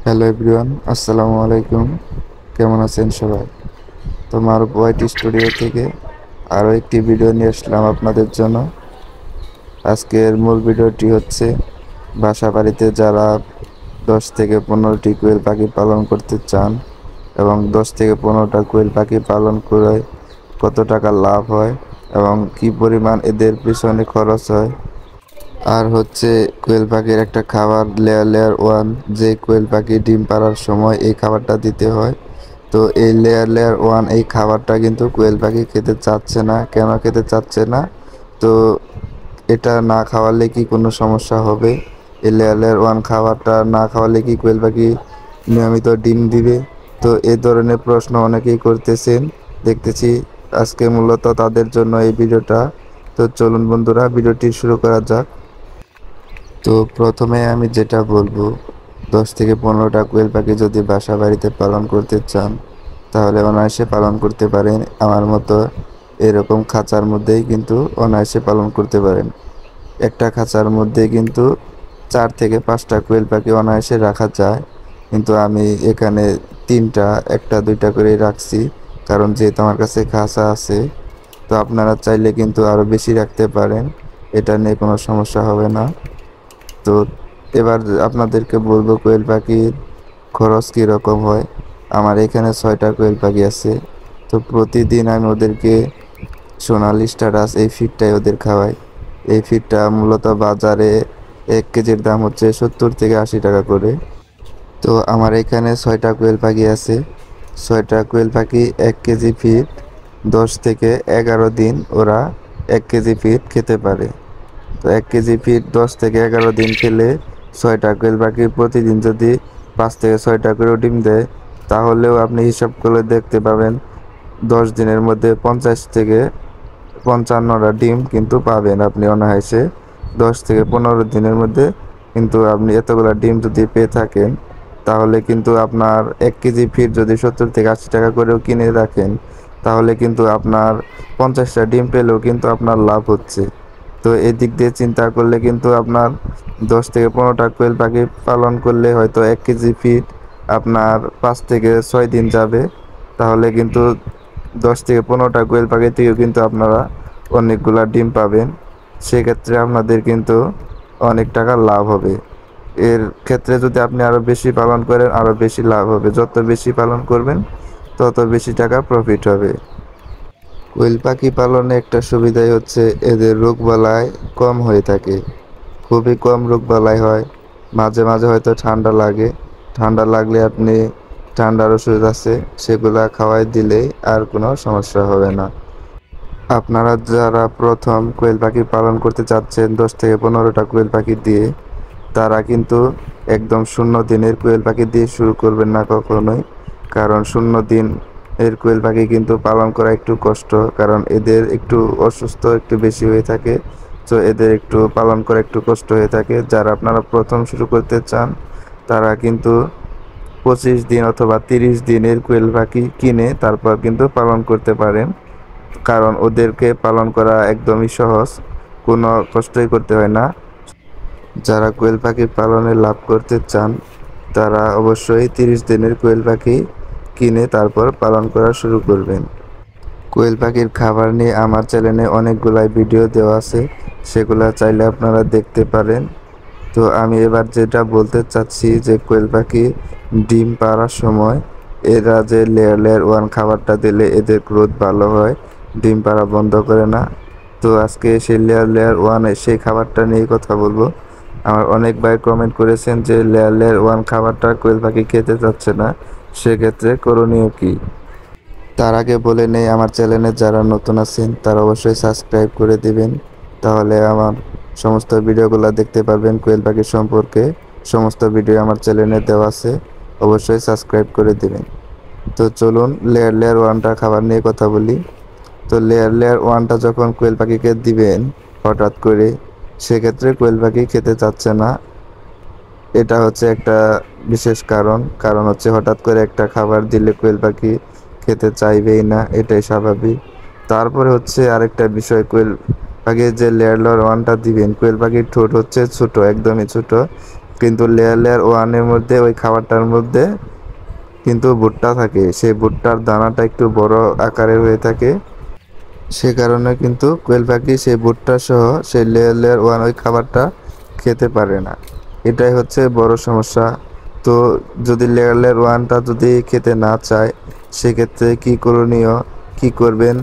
Hello everyone, আসসালামু আলাইকুম। কেমন আছেন সবাই? তোমার ওয়াইটি স্টুডিও থেকে আরও একটি ভিডিও নিয়ে আসলাম আপনাদের জন্য। আজকের মূল ভিডিওটি হচ্ছে বাসা বাড়িতে যারা 10 থেকে 15টি কোয়েল পাখি পালন করতে চান এবং 10 থেকে 15টা কোয়েল পাখি পালন করে কত টাকা লাভ হয় এবং কি পরিমাণ এদের পিছনে খরচ হয়। আর হচ্ছে কোয়েল পাখির একটা খাবার লেয়ার ওয়ান, যে কোয়েল পাখি ডিম পাড়ার সময় এই খাবারটা দিতে হয়। তো এই লেয়ার ওয়ান এই খাবারটা কিন্তু কোয়েল পাখি খেতে চাচ্ছে না। কেন খেতে চাচ্ছে না? তো এটা না খাওয়ালে কি কোনো সমস্যা হবে? এই লেয়ার ওয়ান খাবারটা না খাওয়ালে কি কোয়েল পাখি নিয়মিত ডিম দিবে? তো এই ধরনের প্রশ্ন অনেকেই করতেছেন, দেখতেছি। আজকে মূলত তাদের জন্য এই ভিডিওটা। তো চলুন বন্ধুরা, ভিডিওটি শুরু করা যাক। তো প্রথমে আমি যেটা বলবো, 10 থেকে 15টা কোয়েল পাখি যদি বাসা বাড়িতে পালন করতে চান তাহলে অনায়াসে পালন করতে পারেন। আমার মতো এরকম খাঁচার মধ্যেই কিন্তু অনায়াসে পালন করতে পারেন। একটা খাঁচার মধ্যে কিন্তু 4 থেকে 5টা কোয়েল পাখি অনায়াসে রাখা যায়, কিন্তু আমি এখানে 3টা, 1টা 2টা করে রাখছি, কারণ যেহেতু আমার কাছে খাঁচা আছে। তো আপনারা চাইলে কিন্তু আরও বেশি রাখতে পারেন, এটা নিয়ে কোনো সমস্যা হবে না। তো এবার আপনাদেরকে বলবো কোয়েল পাখির খরচ কীরকম হয়। আমার এখানে 6টা কোয়েল পাখি আছে। তো প্রতিদিন আমি ওদেরকে সোনালি স্ট্যাটাস এই ফিডটাই ওদের খাওয়াই। এই ফিডটা মূলত বাজারে 1 কেজির দাম হচ্ছে 70 থেকে 80 টাকা করে। তো আমার এখানে 6টা কোয়েল পাখি আছে। 6টা কোয়েল পাখি 1 কেজি ফিড 10 থেকে 11 দিন ওরা 1 কেজি ফিড খেতে পারে। তো 1 কেজি ফিড 10 থেকে 11 দিন খেলে 6টা কোয়েল পাখি প্রতিদিন যদি 5 থেকে 6টা করে ডিম দেয়, তাহলেও আপনি হিসাব করে দেখতে পাবেন 10 দিনের মধ্যে 50 থেকে 55টা ডিম কিন্তু পাবেন আপনি অনায়াসে। 10 থেকে 15 দিনের মধ্যে কিন্তু আপনি এতগুলো ডিম যদি পেয়ে থাকেন, তাহলে কিন্তু আপনার 1 কেজি ফিড যদি 70 থেকে 80 টাকা করেও কিনে রাখেন, তাহলে কিন্তু আপনার 50টা ডিম পেলেও কিন্তু আপনার লাভ হচ্ছে। তো এই দিক দিয়ে চিন্তা করলে কিন্তু আপনার 10 থেকে 15টা কোয়েল পাখি পালন করলে হয়তো 1 কেজি ফিড আপনার 5 থেকে 6 দিন যাবে। তাহলে কিন্তু 10 থেকে 15টা কোয়েল পাখি থেকেও কিন্তু আপনারা অনেকগুলা ডিম পাবেন। সেক্ষেত্রে আপনাদের কিন্তু অনেক টাকা লাভ হবে। এর ক্ষেত্রে যদি আপনি আরও বেশি পালন করেন, আরও বেশি লাভ হবে। যত বেশি পালন করবেন তত বেশি টাকা প্রফিট হবে। কোয়েল পাখি পালনে একটা সুবিধাই হচ্ছে এদের রোগবালাই কম হয়ে থাকে, খুবই কম রোগবালাই হয়। মাঝে মাঝে হয়তো ঠান্ডা লাগে, ঠান্ডা লাগলে আপনি ঠান্ডার ওষুধ আছে, সেগুলা খাওয়াই দিলেই আর কোনো সমস্যা হবে না। আপনারা যারা প্রথম কোয়েল পাখি পালন করতে চাচ্ছেন 10 থেকে 15টা কোয়েল পাখি দিয়ে, তারা কিন্তু একদম 0 দিনের কোয়েল পাখি দিয়ে শুরু করবেন না কখনোই। কারণ 0 দিন এর কোয়েল পাখি কিন্তু পালন করা একটু কষ্ট, কারণ এদের একটু অসুস্থ একটু বেশি হয়ে থাকে। তো এদের একটু পালন করা একটু কষ্ট হয়ে থাকে। যারা আপনারা প্রথম শুরু করতে চান, তারা কিন্তু 25 দিন অথবা 30 দিনের কোয়েল পাখি কিনে তারপর কিন্তু পালন করতে পারেন। কারণ ওদেরকে পালন করা একদমই সহজ, কোনো কষ্টই করতে হয় না। যারা কোয়েল পাখি পালনে লাভ করতে চান, তারা অবশ্যই 30 দিনের কোয়েল পাখি কিনে তারপর পালন করা শুরু করবেন। কোয়েল পাখির খাবার নিয়ে আমার চ্যানেলে অনেকগুলাই ভিডিও দেওয়া আছে, সেগুলা চাইলে আপনারা দেখতে পারেন। তো আমি এবার যেটা বলতে চাচ্ছি যে কোয়েল পাখি ডিম পাড়ার সময় এরা যে লেয়ার ওয়ান খাবারটা দিলে এদের গ্রোথ ভালো হয়, ডিম পাড়া বন্ধ করে না। তো আজকে সেই লেয়ার ওয়ানে সেই খাবারটা নিয়ে কথা বলবো। আমার অনেক ভাই কমেন্ট করেছেন যে লেয়ার ওয়ান খাবারটা কোয়েল পাখি খেতে চাচ্ছে না, সেক্ষেত্রে করণীয় কী? তার আগে বলে নেই, আমার চ্যানেলে যারা নতুন আছেন তারা অবশ্যই সাবস্ক্রাইব করে দিবেন, তাহলে আমার সমস্ত ভিডিওগুলো দেখতে পারবেন। কোয়েল পাখি সম্পর্কে সমস্ত ভিডিও আমার চ্যানেলে দেওয়া আছে, অবশ্যই সাবস্ক্রাইব করে দিবেন। তো চলুন লেয়ার ওয়ানটা খাবার নিয়ে কথা বলি। তো লেয়ার ওয়ানটা যখন কোয়েল পাখিকে দিবেন হঠাৎ করে, সেক্ষেত্রে কোয়েল পাখি খেতে চাচ্ছে না। এটা হচ্ছে একটা বিশেষ কারণ হচ্ছে হঠাৎ করে একটা খাবার দিলে কোয়েল পাখি খেতে চাইবেই না, এটাই স্বাভাবিক। তারপরে হচ্ছে আরেকটা বিষয়, কোয়েল পাখির যে লেয়ার ওয়ানটা দিবেন, কোয়েল পাখির ঠোঁট হচ্ছে ছোট, একদমই ছোট। কিন্তু লেয়ার 1-এর মধ্যে ওই খাবারটার মধ্যে কিন্তু ভুট্টা থাকে, সেই ভুট্টার দানাটা একটু বড় আকারের হয়ে থাকে। সে কারণে কিন্তু কোয়েল পাখি সেই ভুট্টা সহ সেই লেয়ার 1 ওই খাবারটা খেতে পারে না। এটাই হচ্ছে বড় সমস্যা। তো যদি লেয়ার 1টা যদি খেতে না চায়, সেক্ষেত্রে কি করণীয়, কি করবেন?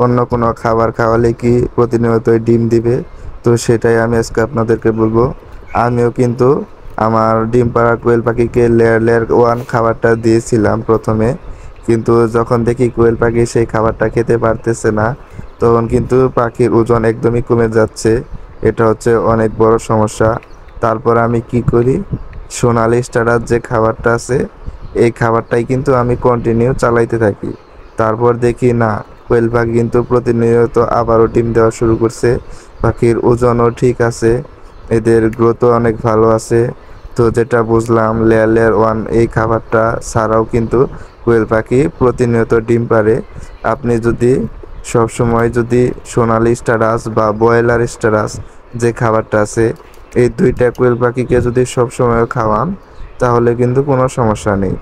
অন্য কোনো খাবার খাওয়ালে কি প্রতিনিয়তই ডিম দিবে? তো সেটাই আমি আজকে আপনাদেরকে বলবো। আমিও কিন্তু আমার ডিম পাড়া কোয়েল পাখিকে লেয়ার 1 খাবারটা দিয়েছিলাম প্রথমে, কিন্তু যখন দেখি কোয়েল পাখি সেই খাবারটা খেতে পারতেছে না, তখন কিন্তু পাখির ওজন একদমই কমে যাচ্ছে। এটা হচ্ছে অনেক বড় সমস্যা। তারপর আমি কি করি, সোনালি স্টারার যে খাবারটা আছে, এই খাবারটাই কিন্তু আমি কন্টিনিউ চালাইতে থাকি। তারপর দেখি না, কোয়েল পাখি কিন্তু প্রতিনিয়ত আবারও ডিম দেওয়া শুরু করছে। পাখির ওজনও ঠিক আছে, এদের গ্রোথও অনেক ভালো আছে। তো যেটা বুঝলাম, লেয়ার 1 এই খাবারটা ছাড়াও কিন্তু কোয়েল পাখি প্রতিনিয়ত ডিম পাড়ে। আপনি যদি সবসময় যদি সোনালি স্টারাস বা ব্রয়লার স্টারাস যে খাবারটা আছে, এই দুইটা কোয়েল পাখিকে যদি সবসময় খাওয়ান, তাহলে কিন্তু কোনো সমস্যা নেই।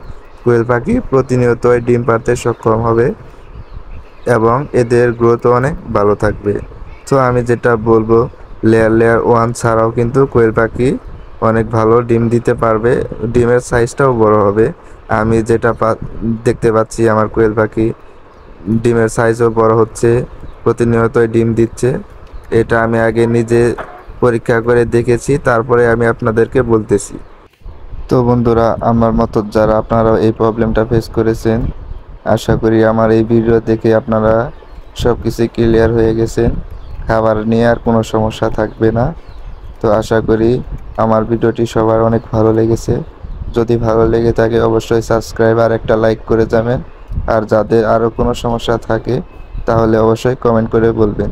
কোয়েল পাখি প্রতিনিয়তই ডিম পাড়তে সক্ষম হবে এবং এদের গ্রোথও অনেক ভালো থাকবে। তো আমি যেটা বলবো, লেয়ার 1 ছাড়াও কিন্তু কোয়েল পাখি অনেক ভালো ডিম দিতে পারবে, ডিমের সাইজটাও বড় হবে। আমি যেটা দেখতে পাচ্ছি, আমার কোয়েল পাখি ডিমের সাইজও বড় হচ্ছে, প্রতিনিয়তই ডিম দিচ্ছে। এটা আমি আগে নিজে পরীক্ষা করে দেখেছি, তারপরে আমি আপনাদেরকে বলতেছি। তো বন্ধুরা, আমার মতো যারা আপনারা এই প্রবলেমটা ফেস করেছেন, আশা করি আমার এই ভিডিও দেখে আপনারা সব কিছু ক্লিয়ার হয়ে গেছেন, খাবার নিয়ে আর কোনো সমস্যা থাকবে না। তো আশা করি আমার ভিডিওটি সবার অনেক ভালো লেগেছে। যদি ভালো লেগে থাকে অবশ্যই সাবস্ক্রাইব আর একটা লাইক করে যাবেন। আর যাদের আরও কোনো সমস্যা থাকে, তাহলে অবশ্যই কমেন্ট করে বলবেন।